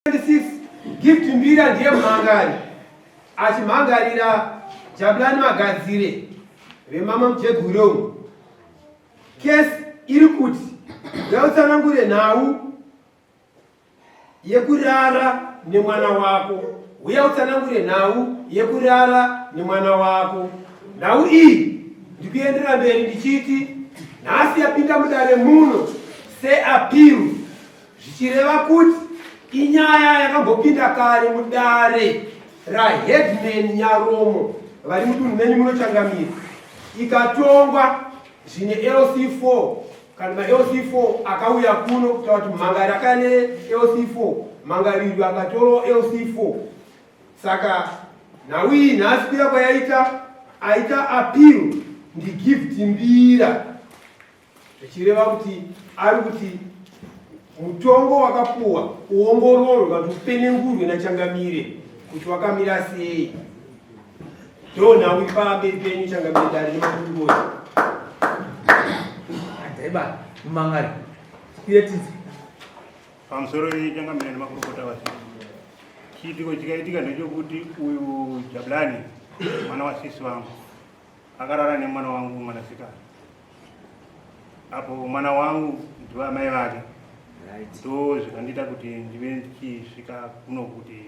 26 gift mbira ndiye mhangari achimhangarira Jabulani Magadzire vemama mujeguro. Kesi iri kuti ngautsanangure nhau yekurara nemwana wako, uya utsanangure nhau yekurara nemwana wako. Nhau iyi ndikuendera mberi ndichiti nhasi yapinda mudare muno seapiru, zvichireva kuti inyaya yakambopinda kare mudare raHeadman Nyaromo vari mudunhu menyu munochangamira, ikatongwa zvine LC4 kana maLC4 akauya kuno kutaura kuti mhangari akane LC4, mhangariro akatoro LC4. Saka nhau iyi nhasi kuya kwayaita aita appeal ndi gift mbira, zvichireva kuti ari kuti mutongo wakapuwa uongororwe kuti upenengurwe naChangamire kuti wakamira sei. Ndo nhau ipamberi penyu Changamire dare nemakurukota. Adaiba mumangari kuyetiza pamusoro Changamire nemakurukota vasi. Chiitiko chikaitika ndechekuti uyu Jabulani mwana wasisi wangu akarara nemwana wangu mwanasikana. Apo mwana wangu ndiwe amai vake. Ndo zvikandiita kuti ndive ndichisvika kuno kuti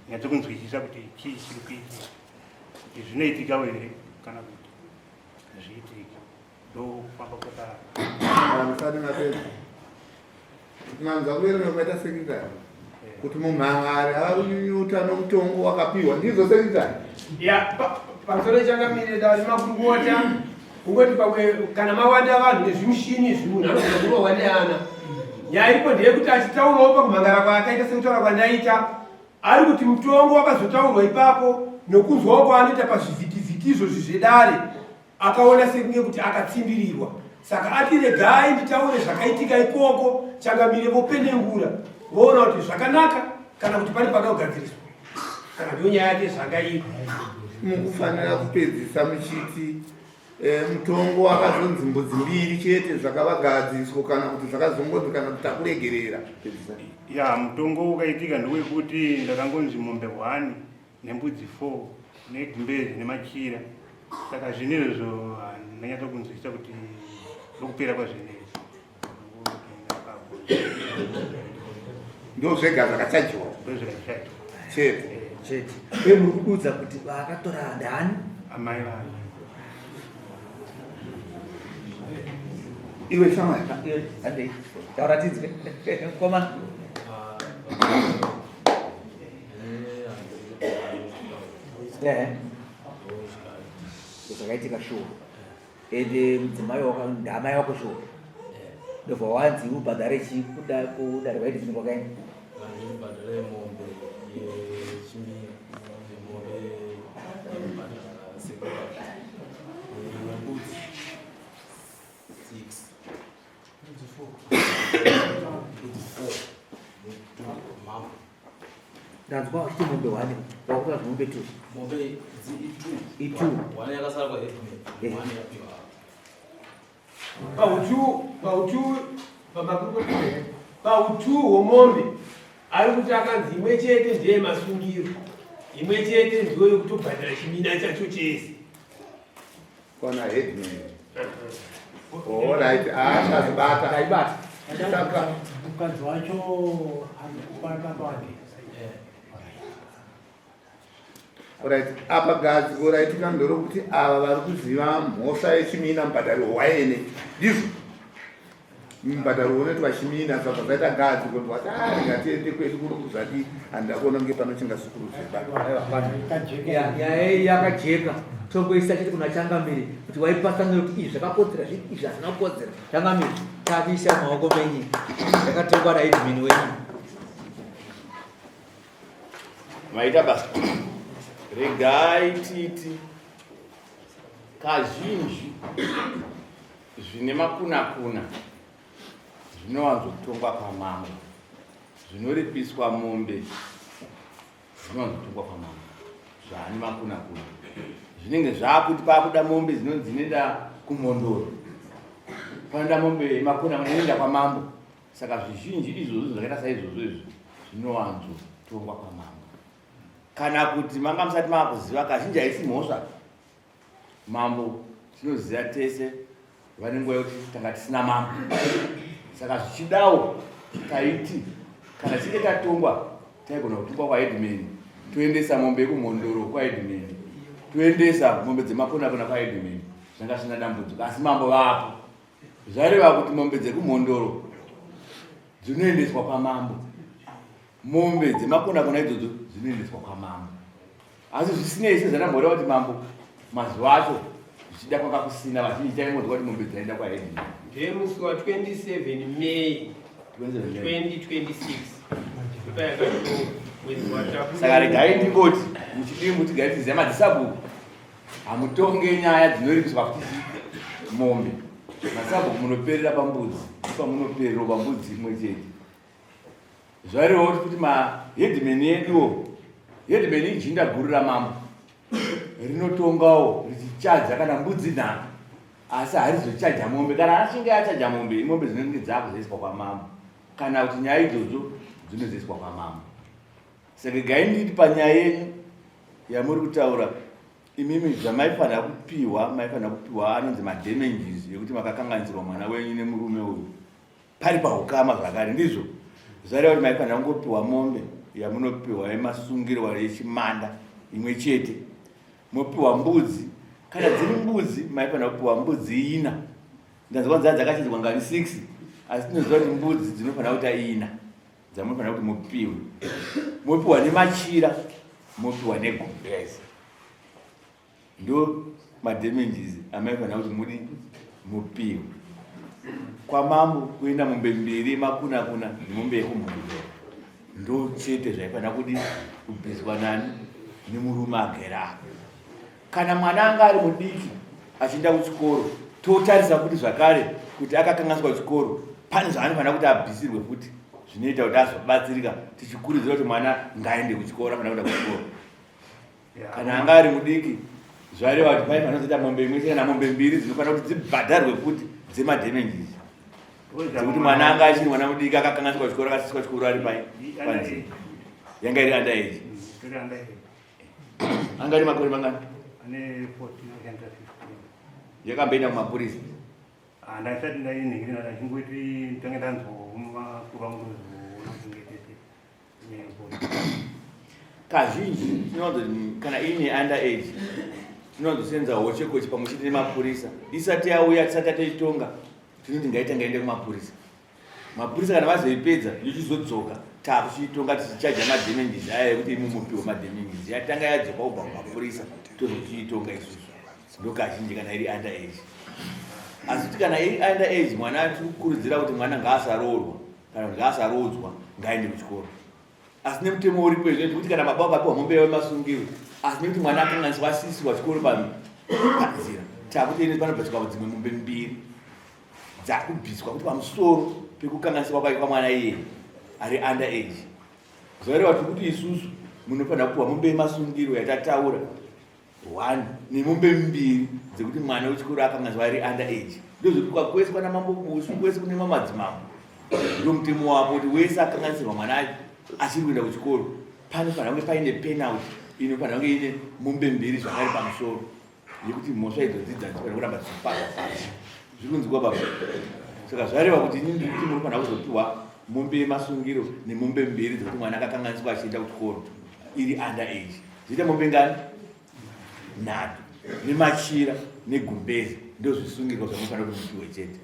nyatsokunzwisisa kuti chii chiri kuitika, kuti zvinoitika here kana kuti hazviitiki. Ndo kufamba kwakati manza kuverenga kwaita sekitari kuti mumhangari avanyunyuta nomutongo wakapiwa ndizo sekitari. Pamusoro Changamire dare nemakurukota kungoti pamwe kana mawanda vanhu nezvimushini zvimunhu anogona kurohwa neana. Nyaya iripo ndeyekuti achitaurawo pakumhangara kwaakaita sekutaura kwandaita, ari kuti mutongo wakazotaurwa ipapo nokunzwawo kwaanoita pazvivhitivhiti izvozvi zvedare, akaona sekunge kuti akatsimbirirwa. Saka ati regai nditaure zvakaitika ikoko, Changamire vopenengura voona kuti zvakanaka kana kuti pane pakaogadziriswa, kana ndiyo nyaya yake zvakaipa. Mukufanira kupedzisa muchiti mutongo wakazonzi mbudzi mbiri chete zvakavagadziswa kana kuti zvakazongonzi kana kuti takuregerera. Ya mutongo ukaitika ndewekuti ndakangonzi mombe 1 nembudzi 4 negumbezi nemachira. Saka zvinezvo ndanyatsokunzwisisa kuti ndokupera kwazvinezvi. Ndo zvega zvakachanjiwa chete chete. Uye muri kududza kuti vakatora ndani? Amai vake. iwe shamwari andei tauratidzwe koma zvakaitika shuwa ende mudzimai ndamai wako shuwa ndobva wanzi ubhadhare chii kudare vaiti zvinhu kwakaini ndanzwa uchiti mombe 1 wakutora zvimombe 2 mombe i2 1 yakasara kwaHeadman 1 yapiwa pautu hwemombe ari kuti akanzi imwe chete ndeye masungiro, imwe chete ndiyo yokutobhadhara chimina chacho chese kwana Headman. Alright, achazibata aibata saka mukadzi wacho arikupaka wake. alright apa gadziko raitika ndoro kuti ava vari kuziva mhosva yechimina mubhadhari waene ndizvo mubhadhari unoti vachimina saka zvaita gadziko kuti wati ngatiende kwedu kuno kuzvati handida kuona kunge panochinga sukurudzeba yakajeka tongoisa chete kuna Changamire kuti waipatsanura kuti izvi zvakakodzera zvii izvi hazvina kukodzera. Changamire takuisa maoko menyika yakatengwa naHeadman wenyu maita basa. Regai titi kazhinji zvine makuna-kuna zvinowanzotongwa pamambo, zvinoripiswa mombe zvinowanzotongwa pamambo zvane makuna-kuna. Zvinenge zvakuti pakuda mombe dzinoenda kumhondoro, panoda mombe makuna-kuna inoenda kwamambo. Saka zvizhinji izvozvo zvakaita saizvozvo izvi zvinowanzotongwa kwamambo. Kana kuti manga musati makuziva kazhinji haisi mhosva. Mambo tinoziva tese vane nguva yekuti tanga tisina mambo. Saka zvichidawo taiti kana tichinge tatongwa taigona kutongwa kwaEdmund, toendesa mombe yekumhondoro kwaEdmund, toendesa mombe dzemaponapona kwaEdmund, zvanga zvisina dambudziko. Asi mambo vapo zvareva kuti mombe dzekumhondoro dzinoendeswa kwamambo, mombe dzemaponapona idzodzo dzinoendeswa kwamambo. Asi zvisinei sezvandamboreva kuti mambo mazuva acho zvichida kwanga kusina, vazhinji taimbodzwa kuti mombe dzaenda kwaEdmund. Ndemusi wa 27 May 2026 saka regai ndingoti muchidimbu tigari tiziva madzisabhuku hamutonge nyaya dzinoripiswa kuti mombe. Masabhuku munoperera pambudzi, pamunoperera pambudzi imwe chete. Zvarewo kuti mahedhimeni eduwo, hedhimeni ijinda guru ramambo rinotongawo richichaja kana mbudzi nhaka, asi harizochaja mombe. Kana achinge achaja mombe, mombe dzinenge dzakuzoiswa kwamambo, kana kuti nyaya idzodzo dzinozoiswa kwamambo. Saka gai nditi panyaya yenyu yamuri kutaura imimi zvamaifanira kupiwa, maifanira kupiwa anonzi madamages ekuti makakanganisirwa mwana wenyu nemurume uyu pari paukama zvakare, ndizvo zvareva kuti maifanira kungopiwa mombe yamunopiwa yemasungirwa yechimanda imwe chete, mopiwa mbudzi. Kana dziri mbudzi maifanira kupiwa mbudzi 4. Ndazvanza dzakachinjwa ngani 6, asi tinoziva kuti mbudzi dzinofanira kuita 4 dzamunofanira kuti mupiwe. Mopiwa nemachira, mopiwa negumbezi. Ndo madamages amaifanira kuti muri mupiwe. Kwamambo kuenda mombe 2 makuna nemombe yekumhondoro ndo chete zvaifanira kuti kubviswa nani nemurume agera. Kana mwana anga ari mudiki achienda kuchikoro, totarisa kuti zvakare kuti akakanganiswa chikoro pane zvaanofanira kuti abvisirwe futi zvinoita kuti azobatsirika, tichikurudzira kuti mwana ngaende kuchikoro, afanira kuenda kuchikoro. Kana anga ari mudiki zvareva kuti paifanira kuzoita mombe imwe chete kana mombe 2 dzinofanira kuti dzibhadharwe futi dzemadamages, dzekuti mwana anga achiri mwana mudiki akakanganiswa chikoro, akasiswa chikoro ari panzi yanga iri under age. Anga ari makore mangani? Yakamboenda kumapurisa. Ndasati ndainingirira ndachingoti ndange ndanzwa kurwa kazhinji tinonzoti kana ine under age tinonzosenza hochekochi pamwe chete nemapurisa. Isati yauya tisati taitonga tinoti ngaitanga ende kumapurisa. Mapurisa kana vazoipedza yochizodzoka takuchitonga tichichaja madamages aya ekuti imumupiwa madamages yatanga yadzoka kubva kumapurisa tozochiitonga isusu. Ndo kazhinji kana iri under age. Asi kuti kana iri under age mwana tikukurudzira kuti mwana ngaasaroorwa kana ngaasarodzwa ngaende kuchikoro. Asi nemutemo uripo izvo kuti kana baba vakapiwa mombe yemasungiro, asi nekuti mwana akanganiswa asisirwa chikoro panzira, takuti ine panobviswa dzimwe mombe 2 dzakubviswa kuti pamusoro pekukanganiswa kwake kwamwana iye ari under age. Zvareva kuti isusu munofanira kupiwa mombe yemasungiro yatataura 1 nemombe 2 dzekuti mwana wechikoro akanganiswa ari under age. Ndozvoti kwese kwana mambo kusu, kwese kune mamadzimambo, ndo mutemo wapo kuti wese akanganisirwa mwana achiri kuenda kuchikoro panofanira kunge paine penalty inofanira kunge ine mombe 2 zvakare pamusoro yekuti mhosva idzodzi dzinofanira kuramba dzichipaka zvikunzwa baba. Saka zvareva kuti inini kuti munofanira kuzopiwa mombe yemasungiro nemombe 2 dzekuti mwana akakanganiswa achienda kuchikoro iri under age. Zviita mombe ngani? 3 nemachira negumbezi ndo zvisungirwa zvamunofanira kuti mupiwe chete.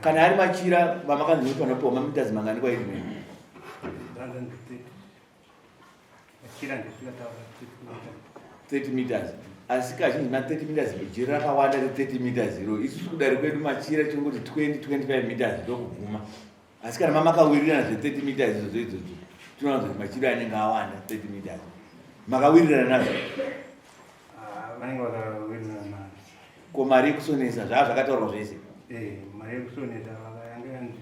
Kana ari machira vamakanzi munofanira kupiwa mamitazi mangani kwaEdmund? 30 meters. Asi kazhinji ma 30 meters jira rakawanda re 30 meters iro. Isusu kudari kwedu machira chingoti 20-25 meters ndokuguma. Asi kana mamakawirirana zve 30 meters izvodzo tinoona kuti machira anenge awanda 30 meters. Makawirirana nazvo? Vanenge vakawirirana nazvo. Ko mari yekusonesa zvava zvakataurwa zvese? Mari yekusonesa yanga yanzi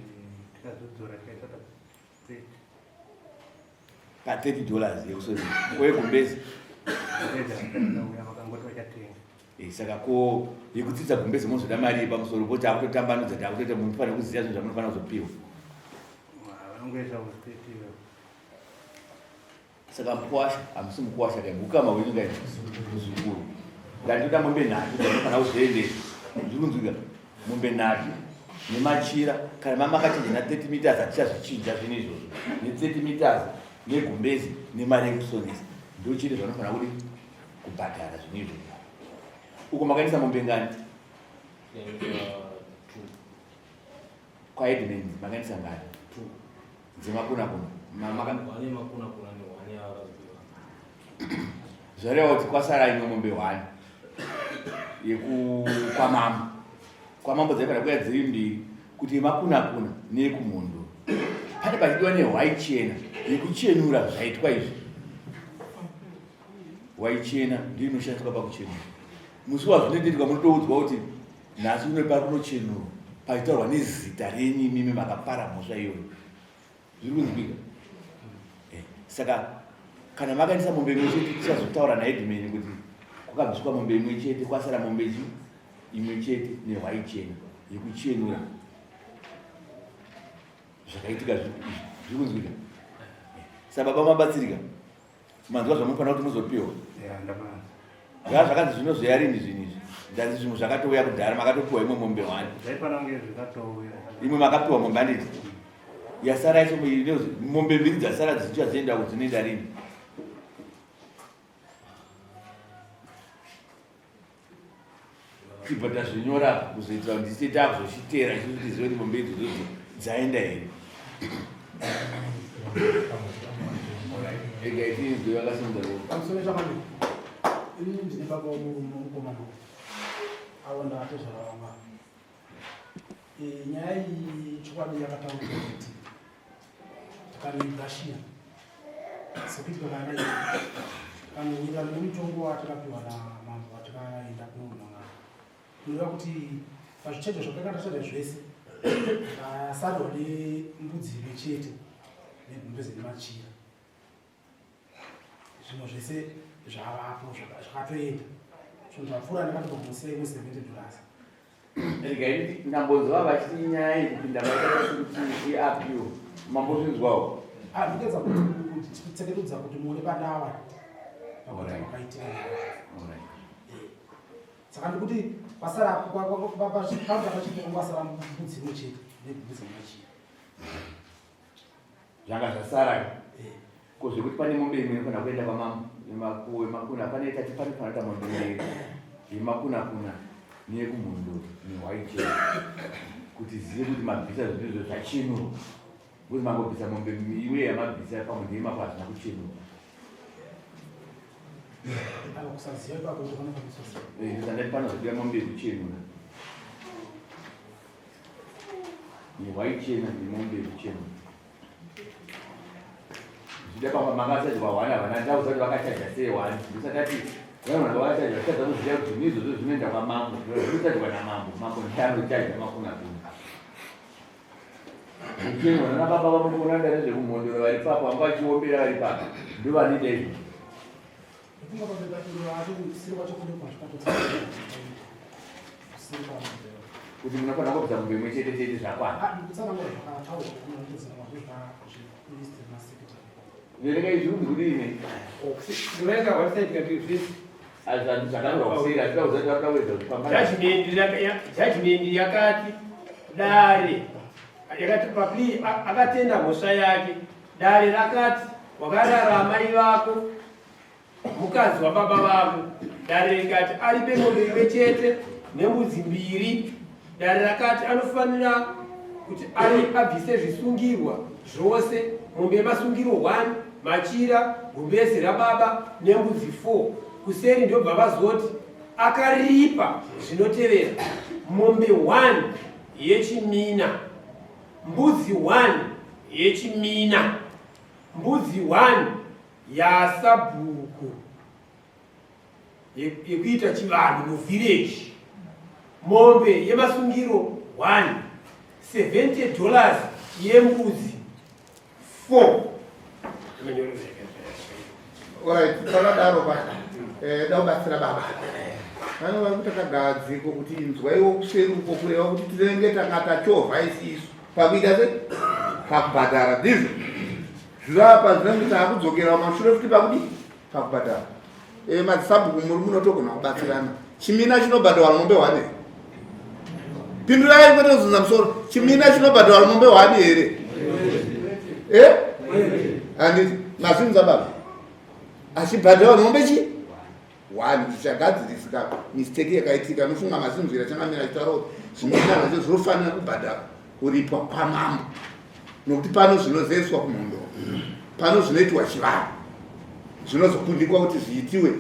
tikazodzora tikaita pa $30 yekusonesa. Wegumbezi? Saka ko yekudzidza gumbezi mozoda mari pamusoro poti akutotambanudza takutoita munofanira kuziva zvinhu zvamunofanira kuzopiwa. Vanongoisa saka mukwasha hamusi mukwasha kai ukama wenyu kai muzukuru ndandoda mombe 3 dzanofana kuzoendesa zvikunzwika mombe 3 nemachira kana mamakachinja na 30 meters hatichazvichinja zvine izvozvo ne30 meters negumbezi nemari yekusonesa ndo chiri zvanofana kuti kubhadhara zvine izvozvo uko makaendesa mombe ngani kwaedmans makaendesa ngani dzemakuna-kuna zvareva kuti kwasara imwe mombe 1 yekukwamambo kwamambo dzaifana kuya dziri 2 kuti yemakuna-kuna neyekumundo pane pachidiwa nehwai chena yekuchenura zvaitwa izvi hwai chena ndiyo inoshandiswa pakuchenura musi wazvinoitika munotoudzwa kuti nhasi unopari kunochenurwa pachitaurwa nezita renyu imimi makapara mhosva iyoyo zviri kunzwika saka kana makaendesa mombe imwe chete tichazotaura naedmani kuti kwakabviswa mombe imwe chete kwasara mombe imwe chete nehwai chena yekuchenura zvakaitika zviri kunzwika sababa mabatsirika manzwa zvamufanira kuti muzopiwa zvakanzi zvinozoyarini zvinizvi ndanzi zvinhu zvakatouya kudhara makatopiwa imwe mombe 1 imwe makapiwa mombe handiti yasara yacho mombe 2 dzasara dzichichazoenda kudzinoenda rini tibva tazvinyora kuzoitira kuti ndise takuzochitera isu kuti zive kuti mombe idzodzo dzaenda here ega itinzwe yakasimudza ini ndine baba mukomana awanda atozvaravanga nyaya iyi chokwadi yakataurwa kuti takanoibrashia sekuti kakana kanowira nemutongo watakapiwa namambo watakaenda kunounanga kunoreva kuti pazvicheto zvakakatachata zvese asarwa nembudzi imwe chete negumbezi nemachira zvimwe zvese zvavapo zvakatoenda zvinhu zvapfuura ndakati pamusei $70. Regai ndambonzwa vachiti nyaya yekupinda vaita kuti iapiwo mambozvinzwawo ndikeza kuti titsekerudza kuti muone padawa pakuti pakaitika saka ndikuti pasara pachipinga kwasara mbudzi imwe chete negumbezi nemachira zvanga zvasara kozvekuti pane mombe imwe inofana kuenda yemakuna pane tati panofana kuita mombe mbiri yemakuna-kuna neyekumundo nehwai chena kuti zive kuti mabvisa zvinizvo zvachenurwa kuti mangobvisa mombe imwe yamabvisa pamwe ndeimapo hazvina kuchenurwa ndandati panozodiwa mombe yekuchenura nehwai chena nemombe yekuchenura zvida pamba makasati vahwana havana ndau zati vakachaja sei 1 ndisatati vanhu vakachaja vachaza kuziva kuti nizvozvo zvinoenda kwamambo zvinotatirwa namambo mambo ndianochaja makuna-kuna uchenwa nana baba vamukunanda nezvekumhondoro vari papo vanga vachiombera vari papa ndo vanoita izvo kuti munofanira kubvisa mombe imwe chete chete zvakwana verenga izvi unzi kudini Ndinoeka website ngati zvisi. zvakanyorwa kusira tikauzati vakawedza Judgment yakati dare yakati papli akatenda mhosva yake dare rakati wakarara mai vako mukadzi wababa vako dare rikati aripe mombe imwe chete nembudzi 2 dare rakati anofanira kuti abvise zvisungirwa zvose mombe yemasungiro 1 machira gumbezi rababa nembudzi 4 kuseri ndobva vazoti akaripa zvinotevera mombe 1 yechimina mbudzi 1 yechimina mbudzi 1 yasabhuku yekuita chivanhu muvhireji mombe yemasungiro 1 $70 yembudzi 4 pakadaro pa daubatsira baba vanova kutakagadziko kuti inzwaiwo kuseri uko kureva kuti tinenge tanga tachovha isisu pakuita se pakubhadhara ndizvo zvirapa zvinenge taakudzokera mumashure futi pakudi pakubhadhara. Madzisabhuku muri munotogona kubatsirana. Chimina chinobhadharwa mombe hwani. Pindurai kwete kuzunza musoro. Chimina chinobhadharwa mombe hwani here? Handiti mazvinza baba. Achibhadharwa mombe chi? Wani zvichagadzirisika mistake yakaitika nofunga mazinzwira changamira chitaura kuti chimina nacho zvinofanira kubhadhara kuripwa kwamambo. Nokuti pano zvinozeswa kumundo. Pano zvinoitwa chivanhu. Zvinozokundikwa kuti zviitiwe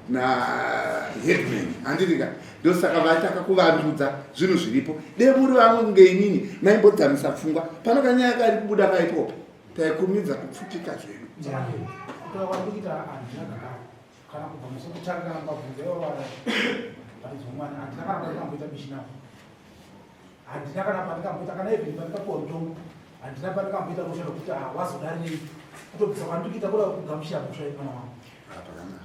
naheadman. Handiti ndosaka vataka kuvandudza zvinhu zviripo. Dei muri vamwe ngeinini maimbodzamisa pfungwa. Pano kanyaya kari kubuda kaipopo. Taikurumidza kupfutika zvedu. Kana kubva musokutanga mabvunzo evavana paidzomwana handina kana pandingamboita mishinapo, handina kana pandingamboita kana even pandikapuwa mutombo, handina pandingamboita rosha rokuti wazodarei kutobvisa kwandikuita kuda kugamushira kusva ipana wangu.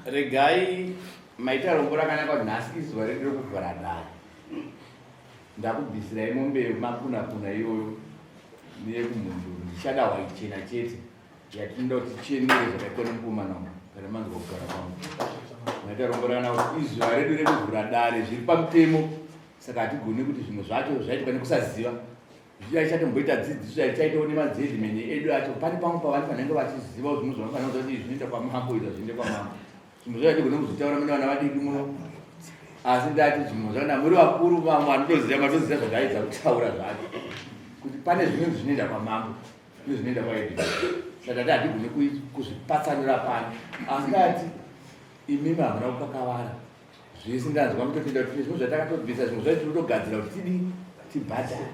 Regai maita rombo rakanaka kuti nhasi izuva redu rekuvhara dare. Ndakubvisirai mombe makuna iyoyo neyekumhunduru ndichada waichena chete yatinoda kuti chenere zvakaitwa nemukomana umu kana manzi kugara kwangu. Maita rombo rakanaka kuti izuva redu rekuvhura dare zviri pamutemo, saka hatigoni kuti zvimwe zvacho zvaitika nekusaziva. Zvaichatomboita dzidziso yaichaitawo nemadzedhimeni edu acho pane pamwe pavani vanenge vachiziva zvinhu zvinofanira kuti zvinoita kwamambo izvo zvinoita kwamambo. Zvimwe zvacho ndigone kuzotaura mune vana vadiki muno, asi ndati zvimwe zvana muri vakuru vamwe vanotoziva zvakaedza kutaura zvacho kuti pane zvimwe zvinoenda kwamambo nezvinoenda kwaedhimeni. Saka ndati hatigone kuzvipatsanura pano, asi ndati imimi hamuna kukakavara zvese ndanzwa mutotenda kuti zvimwe zvatakatobvisa zvimwe zvacho tinotogadzira kuti tidii tibhadhare.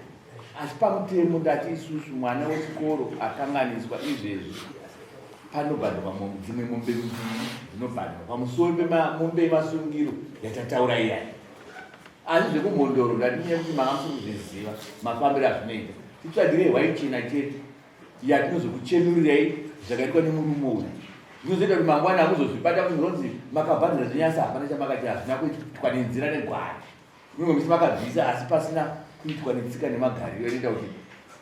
Asi pamutemo ndati isusu mwana wechikoro akanganiswa izvezvi panobhadharwa dzimwe mombe mbiri dzinobhadharwa pamusoro pemombe yemasungiro yatataura iyai. Asi zvekumhondoro ndatinyaya kuti makamusi kuzviziva mafambiro azvinoita. Titsvagirei waichena chete yatinozokuchenurirai zvakaitwa nemurume uyu. Zvinozoita kuti mangwana hamuzozvibata kuzonzi makabhadhara zvenyasa hapana chamakati hazvina kuitwa nenzira negwara. Mimwe misi makabvisa asi pasina kuitwa netsika nemagariro inoita kuti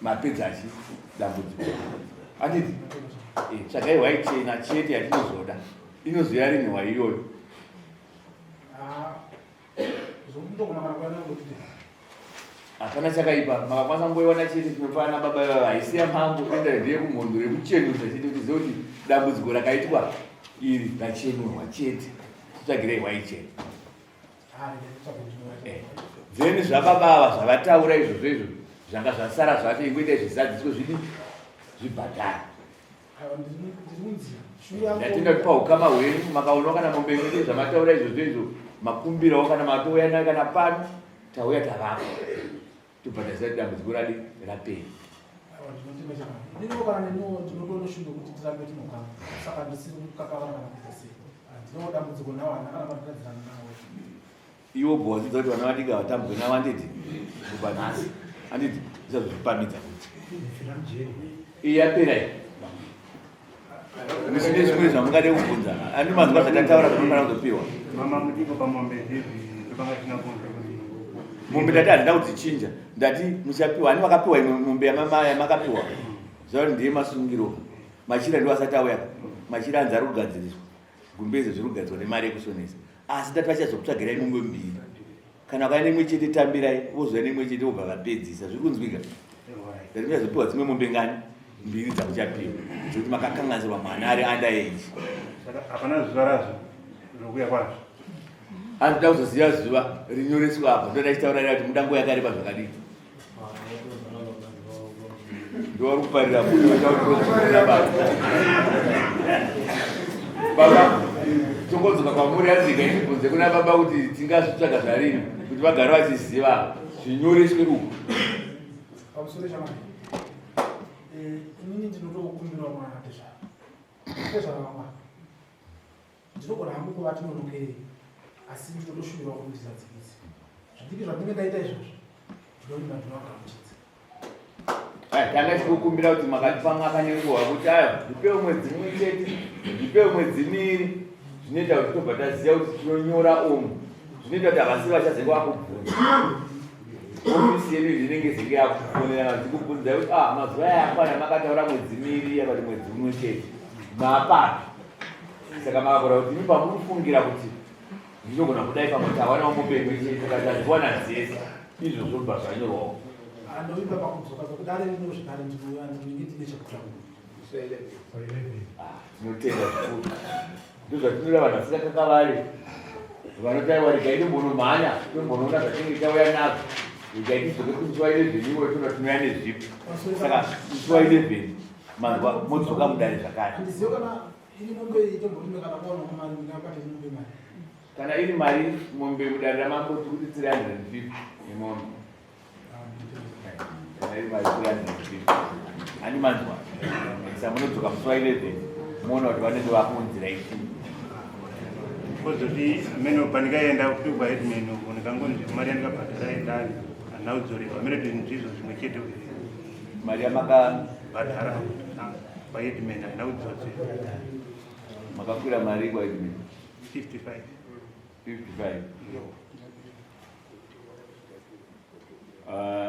mapedza achidambudziko. Handiti tsvagai waichena chete yatinozoda inozoyarinwa iyoyo. Hapana chakaipa, makakwanisa ngoiwana chete tinofana baba ivava haisiya mambo enda ndiye kumhondo yekuchenurwa chete kuti zive kuti dambudziko rakaitwa iri rachenurwa chete. Titsvagirei waichena. Zeni zvababa zvavataura izvozvo izvo zvanga zvasara zvacho ingoita zvizadziso zvidi zvibhadhara. Ndatinda kuti paukama hwenyu makaonawo kana mombe mbiri zvamataura izvozvo izvo makumbirawo kana matouya nayo kana pano tauya tavako tobhadharisa kuti dambudziko radi rapera. Ndinokana ndinotonoshundo kuti tirambe tinogara saka ndisiri kukakavara kana kuita sei. Ndinowo dambudziko nawo handina kana pandikadzirana nawo. Iwo bhozidza kuti vana vadiki avatambudzwa navo handiti kubva nhasi handiti zvisazozvipamidza kuti iyi yapera iyi. Musine zvimwe zvamungade kubvunza handi mazwa zvatataura kuti unofana kuzopiwa mama mutiko pamombe zvivi topanga tisina kunzwa kuti mombe ndati handina kudzichinja ndati muchapiwa hani vakapiwa imwe mombe yamakapiwa zva kuti ndiye masungiro machira ndiwo asati auya machira anzi ari kugadziriswa gumbeze zviri kugadzirwa nemari yekusonesa. Asi ndati vachazokutsvagirai mombe mbiri kana vakaenda imwe chete tambirai vozouya neimwe chete vobva vapedzisa zviri kunzwika. Ndati muchazopiwa dzimwe mombe ngani mbiri dzamuchapiwa zvokuti makakanganisirwa mwana ari under age. hapana zuva razvo zvokuya kwazvo. Andida kuzoziva zuva rinyoreswa apa ndoda chitaurira kuti muda nguva yakareba zvakadii. Ndovari kuparira baba tongodzoka kwamuri azika ibvunze kuna baba kuti tingazvitsvaga zvarini kuti vagare vachiziva zvinyoreswe ruku. Pamusoro chamai inini ndinotokumbirawo mwana ndezvavamwa ndinogona hangu kuva tinonokerei asi ndinotoshuvirawo kuti ndizadzikise zvidiki zvandinenge ndaita izvozvo ndinodima ndinoagamuchidza. Tanga tichikukumbira kuti makatipanga nenguva kuti aya ndipewo mwedzi mumwe chete ndipewo mwedzi miviri zvinoita kuti tobva taziva kuti tinonyora omu zvinoita kuti havasi vachazenge vakubvunza ofisi yedu zvinenge zvinge yakufonera zikubvunza kuti mazuva aya apana makataura mwedzi miviri yakati mwedzi umwe chete mapapi. Saka makakora kuti imi pamunofungira kuti ndinogona kudai pamwe tawana wamupembe chete katazviwana dzese izvo zvobva zvanyorwawo. Andoimba pakudzoka kudare rinosvikare ndinenge tine chekutaura. Tinotenda zvikuru ndozvatinoda vanhu vasikatakavari vanotaiwa rikaiti mbonomhanya tombonoona zvatinenge tauya nazvo rikaiti zvoke kusuwa 11 iwe tona tinouya nezvipo. Saka suwa 11 manzwa modzoka mudare zvakare. Handizivi kana iri mombe itomborime kana kuona mari ndingapate mombe mari. Kana iri mari mombe mudare ramamboti kuti 350 nemombe. Kana iri mari 350 ani manzwa saka munodzoka musuwa 11 muona kuti vanenge vakunzira ichi kozoti amene pandikaenda kupigwa headman unikangonzi mari yandikabhadhara endani anaudzorerwa amene ndizvo zvimwe chete mari yamaka bhadhara paheadman anaudzorerwa makakwira mari kwa headman 55.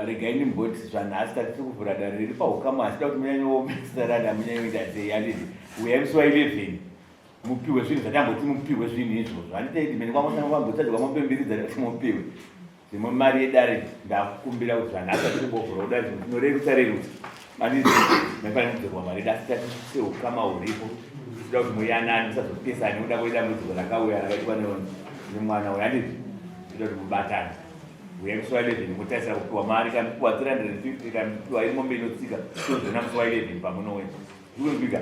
Regai ndimboti zvanhasi tati tiri kuvhura dare riri paukama asida kuti munyanyoomesa rada munyanyoita sei handiti uyai musuwa 11 mupiwe zvinhu zvatamboti mupiwe zvinhu izvozvo handiteiti mene kwamosanga kwambotadzwa kwamupemberedza kuti mupiwe zvimwe mari yedare ndakukumbira kuti zvanhasi tiri kumbovhura kuda zvinhu tinorerutsa rerutsa handiti maifaniridzirwa mari dasi tati seukama huripo tida kuti muyanani musazopesani uda kuita mudziko rakauya rakaitwa nemwana uyu handiti tida kuti mubatane uyai musuwa 11 mutarisa kupiwa mari kamupiwa 350 kamupiwa iri mombe inotsika tozona musuwa 11 pamunowena zvikurubika.